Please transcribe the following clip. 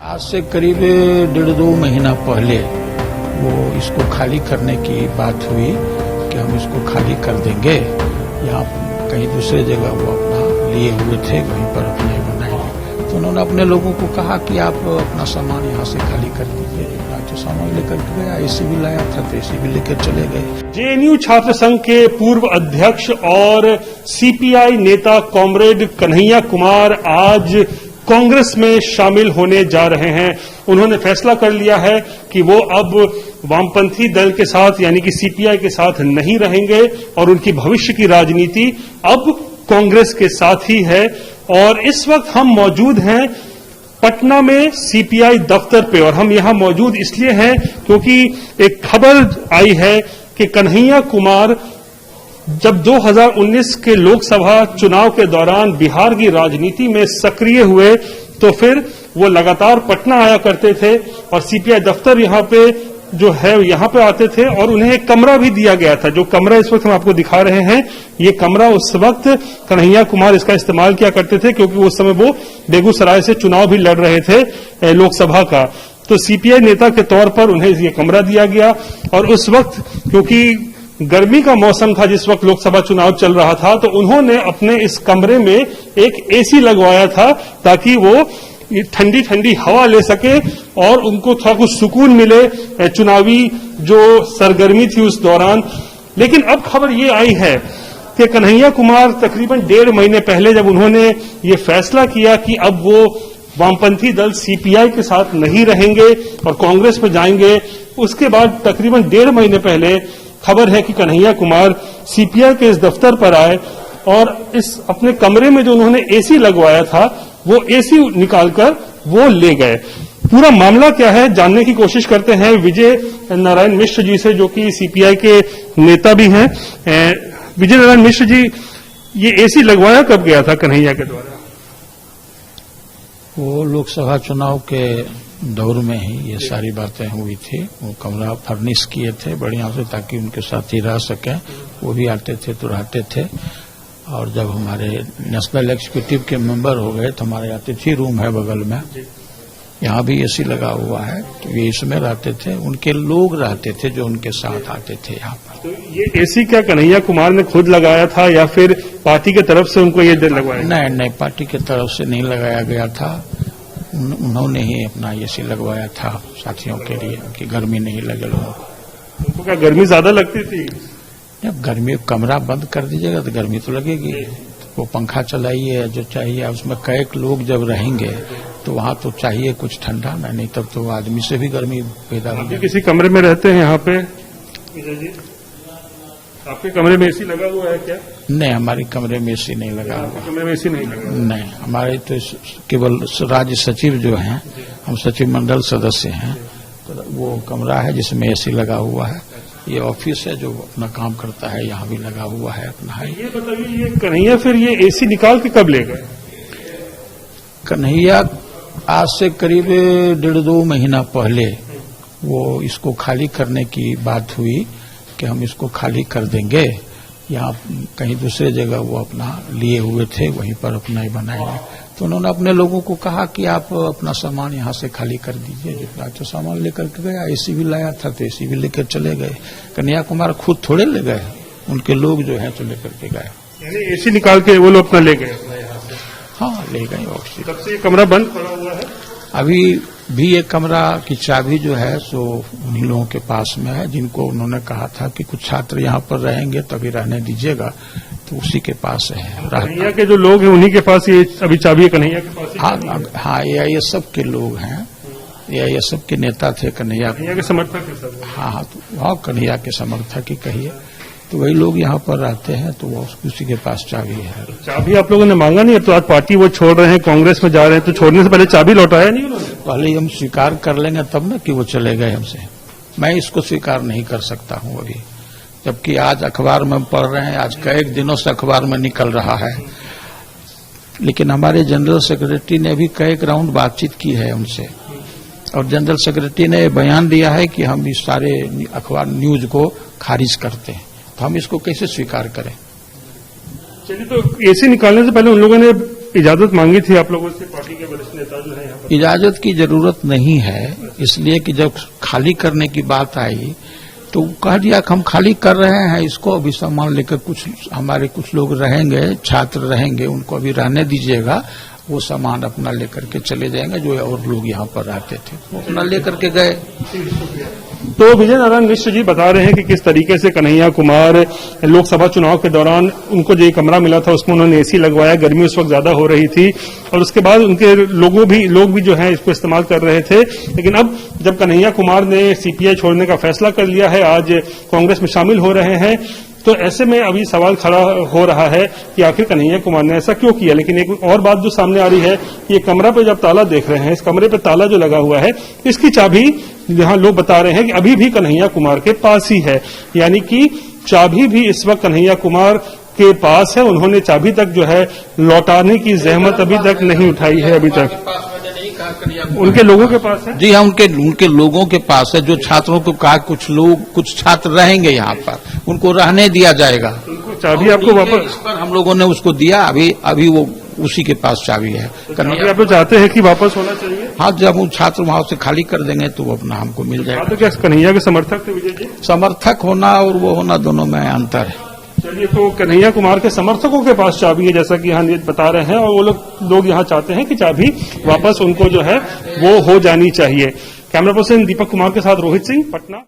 आज से करीब 1.5-2 महीना पहले वो इसको खाली करने की बात हुई कि हम इसको खाली कर देंगे। यहाँ कहीं दूसरे जगह वो अपना लिए हुए थे, वहीं पर अपने बनाएंगे। तो उन्होंने अपने लोगों को कहा कि आप अपना सामान यहाँ से खाली कर दीजिए। जो सामान लेकर के गया, एसी भी लाया था तो एसी भी लेकर चले गए। जेएनयू छात्र संघ के पूर्व अध्यक्ष और सीपीआई नेता कॉमरेड कन्हैया कुमार आज कांग्रेस में शामिल होने जा रहे हैं। उन्होंने फैसला कर लिया है कि वो अब वामपंथी दल के साथ यानी कि सीपीआई के साथ नहीं रहेंगे और उनकी भविष्य की राजनीति अब कांग्रेस के साथ ही है। और इस वक्त हम मौजूद हैं पटना में सीपीआई दफ्तर पे, और हम यहां मौजूद इसलिए हैं क्योंकि एक खबर आई है कि कन्हैया कुमार जब 2019 के लोकसभा चुनाव के दौरान बिहार की राजनीति में सक्रिय हुए तो फिर वो लगातार पटना आया करते थे और सीपीआई दफ्तर यहां पे जो है यहां पे आते थे और उन्हें एक कमरा भी दिया गया था। जो कमरा इस वक्त हम आपको दिखा रहे हैं, ये कमरा उस वक्त कन्हैया कुमार इसका इस्तेमाल किया करते थे क्योंकि उस समय वो बेगूसराय से चुनाव भी लड़ रहे थे लोकसभा का। तो सीपीआई नेता के तौर पर उन्हें ये कमरा दिया गया और उस वक्त क्योंकि गर्मी का मौसम था, जिस वक्त लोकसभा चुनाव चल रहा था, तो उन्होंने अपने इस कमरे में एक एसी लगवाया था ताकि वो ठंडी ठंडी हवा ले सके और उनको थोड़ा कुछ सुकून मिले चुनावी जो सरगर्मी थी उस दौरान। लेकिन अब खबर ये आई है कि कन्हैया कुमार तकरीबन 1.5 महीने पहले जब उन्होंने ये फैसला किया कि अब वो वामपंथी दल सीपीआई के साथ नहीं रहेंगे और कांग्रेस में जाएंगे, उसके बाद तकरीबन 1.5 महीने पहले खबर है कि कन्हैया कुमार सीपीआई के इस दफ्तर पर आए और इस अपने कमरे में जो उन्होंने एसी लगवाया था वो एसी निकालकर वो ले गए। पूरा मामला क्या है जानने की कोशिश करते हैं विजय नारायण मिश्र जी से, जो कि सीपीआई के नेता भी हैं। विजय नारायण मिश्र जी, ये एसी लगवाया कब गया था कन्हैया के द्वारा? वो लोकसभा चुनाव के दौर में ही ये सारी बातें हुई थी। वो कमरा फर्निश किए थे बढ़िया से ताकि उनके साथी रह सकें। वो भी आते थे तो रहते थे। और जब हमारे नेशनल एग्जीक्यूटिव के मेंबर हो गए तो हमारे अतिथि रूम है बगल में, यहाँ भी एसी लगा हुआ है, तो ये इसमें रहते थे। उनके लोग रहते थे जो उनके साथ आते थे यहाँ पर। तो ये एसी क्या कन्हैया कुमार ने खुद लगाया था या फिर पार्टी की तरफ से उनको ये लगवाया? नहीं, पार्टी की तरफ से नहीं लगाया गया था। उन्होंने ही अपना एसी लगवाया था साथियों के लिए कि गर्मी नहीं लगे लोगों को। उनको क्या गर्मी ज्यादा लगती थी? जब गर्मी कमरा बंद कर दीजिएगा तो गर्मी तो लगेगी। तो वो पंखा चलाइए जो चाहिए, उसमें कई लोग जब रहेंगे तो वहाँ तो चाहिए कुछ ठंडा ना, नहीं तब तो आदमी से भी गर्मी पैदा होगी। किसी कमरे में रहते हैं यहाँ पे जी? आपके कमरे में एसी लगा हुआ है क्या? नहीं, हमारे कमरे में एसी नहीं लगा हुआ। कमरे में एसी नहीं लगा? नहीं, हमारे तो केवल राज्य सचिव जो हैं, हम सचिव मंडल सदस्य हैं, तो वो कमरा है जिसमें एसी लगा हुआ है। ये ऑफिस है जो अपना काम करता है, यहाँ भी लगा हुआ है अपना है। ये बताइए, ये कन्हैया फिर ये एसी निकाल के कब ले गए? कन्हैया आज से करीब 1.5-2 महीना पहले वो इसको खाली करने की बात हुई कि हम इसको खाली कर देंगे। यहाँ कहीं दूसरे जगह वो अपना लिए हुए थे, वहीं पर अपना ही बनाएंगे। तो उन्होंने अपने लोगों को कहा कि आप अपना सामान यहाँ से खाली कर दीजिए। जितना तो सामान लेकर के गया, एसी भी लाया था तो एसी भी लेकर चले गए। कन्हैया कुमार खुद थोड़े ले गए, उनके लोग जो है तो लेकर के गए। यानी एसी निकाल के वो लोग अपना ले गए? हाँ, ले गए। तब से ये कमरा बंद पड़ा हुआ है? अभी भी ये कमरा की चाबी जो है सो उन्हीं लोगों के पास में है, जिनको उन्होंने कहा था कि कुछ छात्र यहाँ पर रहेंगे तभी रहने दीजिएगा, तो उसी के पास है। कन्हैया के जो लोग हैं उन्हीं के पास ये अभी चाबी कन्हैया के पास? हाँ, ये सब के लोग हैं, ये सब के नेता थे कन्हैया के समर्थक है सब। हाँ, तो कन्हैया के समर्थक ही कहिए, तो वही लोग यहाँ पर रहते हैं, तो वो उसी के पास चाबी है। चाबी आप लोगों ने मांगा नहीं? अब तो आज पार्टी वो छोड़ रहे हैं, कांग्रेस में जा रहे हैं, तो छोड़ने से पहले चाबी लौटाया नहीं उन्होंने? पहले हम स्वीकार कर लेंगे तब ना कि वो चले गए हमसे। मैं इसको स्वीकार नहीं कर सकता हूँ अभी, जबकि आज अखबार में पढ़ रहे हैं, आज कई दिनों से अखबार में निकल रहा है। लेकिन हमारे जनरल सेक्रेटरी ने भी कई राउंड बातचीत की है उनसे, और जनरल सेक्रेटरी ने बयान दिया है कि हम इस सारे अखबार न्यूज को खारिज करते हैं। तो हम इसको कैसे स्वीकार करें? चलिए, तो एसी निकालने से पहले उन लोगों ने इजाजत मांगी थी आप लोगों से, पार्टी के वरिष्ठ नेता नेता जो है यहाँ पर? इजाजत की जरूरत नहीं है, इसलिए कि जब खाली करने की बात आई तो कह दिया कि हम खाली कर रहे हैं इसको, अभी सामान लेकर हमारे कुछ लोग रहेंगे, छात्र रहेंगे, उनको अभी रहने दीजिएगा, वो सामान अपना लेकर के चले जाएंगे, जो और लोग यहाँ पर रहते थे वो अपना लेकर के गए। तो विजय नारायण मिश्र जी बता रहे हैं कि किस तरीके से कन्हैया कुमार लोकसभा चुनाव के दौरान उनको जो कमरा मिला था उसमें उन्होंने एसी लगवाया, गर्मी उस वक्त ज्यादा हो रही थी और उसके बाद उनके लोग भी जो है इसको इस्तेमाल कर रहे थे। लेकिन अब जब कन्हैया कुमार ने सीपीआई छोड़ने का फैसला कर लिया है, आज कांग्रेस में शामिल हो रहे हैं, तो ऐसे में अभी सवाल खड़ा हो रहा है कि आखिर कन्हैया कुमार ने ऐसा क्यों किया। लेकिन एक और बात जो सामने आ रही है कि ये कमरा पे जब ताला देख रहे हैं, इस कमरे पे ताला जो लगा हुआ है, इसकी चाबी यहाँ लोग बता रहे हैं कि अभी भी कन्हैया कुमार के पास ही है, यानी कि चाबी भी इस वक्त कन्हैया कुमार के पास है। उन्होंने चाबी तक जो है लौटाने की जहमत अभी तक नहीं उठाई है। अभी तक उनके लोगों के पास है। जी हाँ, उनके लोगों के पास है। जो छात्रों को कहा कुछ छात्र रहेंगे यहाँ पर, उनको रहने दिया जाएगा। चाबी आपको वापस, इस पर हम लोगों ने उसको दिया, अभी वो उसी के पास चाबी है। कन्हैया आप चाहते हैं कि वापस होना चाहिए? हाँ, जब वो छात्र वहां से खाली कर देंगे तो वो अपना हमको मिल जाएगा। तो क्या कन्हैया के समर्थक थे विजय जी? समर्थक होना और वो होना दोनों में अंतर है। चलिए, तो कन्हैया कुमार के समर्थकों के पास चाबी है जैसा कि यहाँ बता रहे हैं, और वो लोग यहाँ चाहते हैं कि चाबी वापस उनको जो है वो हो जानी चाहिए। कैमरा पर्सन दीपक कुमार के साथ रोहित सिंह, पटना।